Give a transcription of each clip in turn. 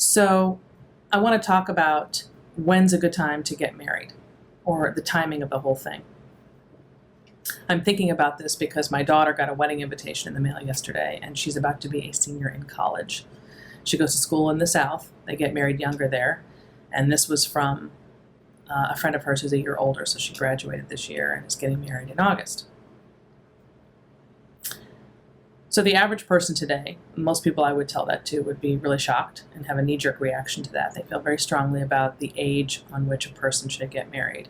So I want to talk about when's a good time to get married, or the timing of the whole thing. I'm thinking about this because my daughter got a wedding invitation in the mail yesterday, and she's about to be a senior in college. She goes to school in the South. They get married younger there, and this was from a friend of hers who's a year older, so she graduated this year and is getting married in August. So the average person today, most people I would tell that to, would be really shocked and have a knee-jerk reaction to that. They feel very strongly about the age on which a person should get married.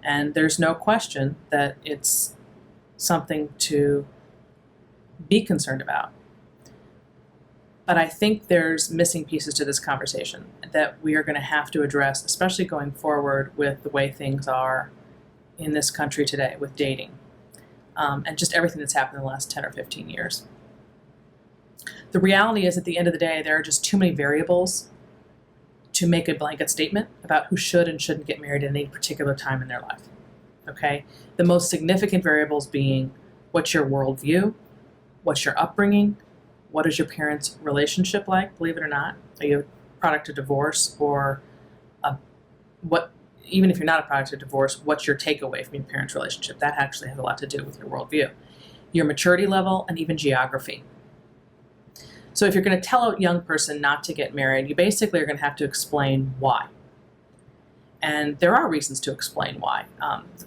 And there's no question that it's something to be concerned about. But I think there's missing pieces to this conversation that we are going to have to address, especially going forward with the way things are in this country today with dating, and just everything that's happened in the last 10 or 15 years. The reality is, at the end of the day, there are just too many variables to make a blanket statement about who should and shouldn't get married at any particular time in their life. Okay? The most significant variables being, what's your worldview? What's your upbringing? What is your parents' relationship like? Believe it or not, are you a product of divorce, or even if you're not a product of divorce, what's your takeaway from your parents' relationship? That actually has a lot to do with your worldview, your maturity level, and even geography. So if you're going to tell a young person not to get married, you basically are going to have to explain why. And there are reasons to explain why.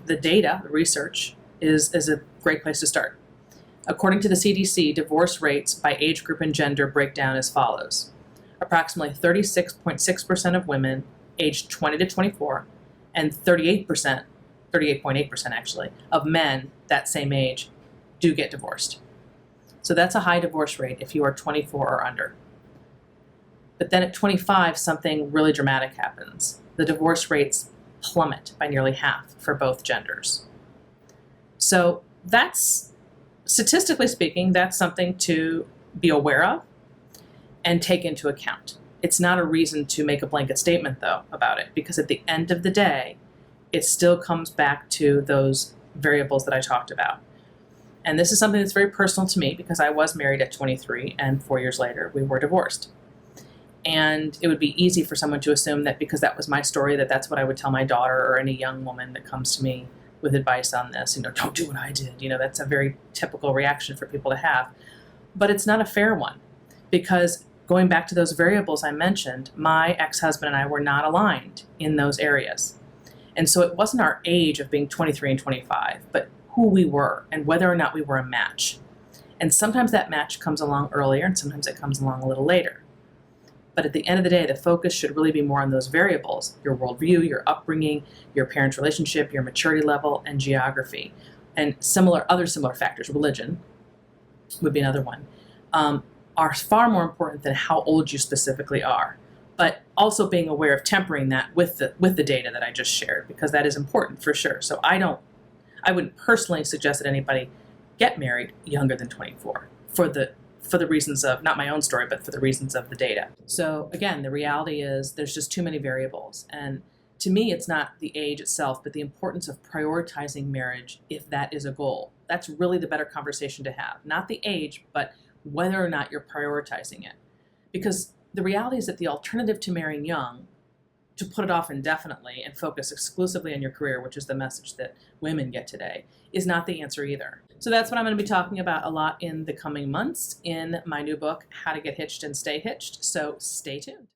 The data, the research, is a great place to start. According to the CDC, divorce rates by age group and gender break down as follows. Approximately 36.6% of women aged 20 to 24 and 38.8% actually, of men that same age do get divorced. So that's a high divorce rate if you are 24 or under. But then at 25, something really dramatic happens. The divorce rates plummet by nearly half for both genders. So that's, statistically speaking, that's something to be aware of and take into account. It's not a reason to make a blanket statement, though, about it, because at the end of the day, it still comes back to those variables that I talked about. And this is something that's very personal to me because I was married at 23, and 4 years later, we were divorced. And it would be easy for someone to assume that because that was my story, that that's what I would tell my daughter or any young woman that comes to me with advice on this. Don't do what I did. That's a very typical reaction for people to have. But it's not a fair one, because going back to those variables I mentioned, my ex-husband and I were not aligned in those areas. And so it wasn't our age of being 23 and 25, but who we were and whether or not we were a match. And sometimes that match comes along earlier and sometimes it comes along a little later. But at the end of the day, the focus should really be more on those variables: your worldview, your upbringing, your parents' relationship, your maturity level, and geography. And other similar factors, religion would be another one, are far more important than how old you specifically are. But also being aware of tempering that with the data that I just shared, because that is important for sure. So I wouldn't personally suggest that anybody get married younger than 24 for the reasons of, not my own story, but for the reasons of the data. So again, the reality is there's just too many variables. And to me, it's not the age itself, but the importance of prioritizing marriage if that is a goal. That's really the better conversation to have. Not the age, but whether or not you're prioritizing it. Because the reality is that the alternative to marrying young, to put it off indefinitely and focus exclusively on your career, which is the message that women get today, is not the answer either. So that's what I'm going to be talking about a lot in the coming months in my new book, How to Get Hitched and Stay Hitched. So stay tuned.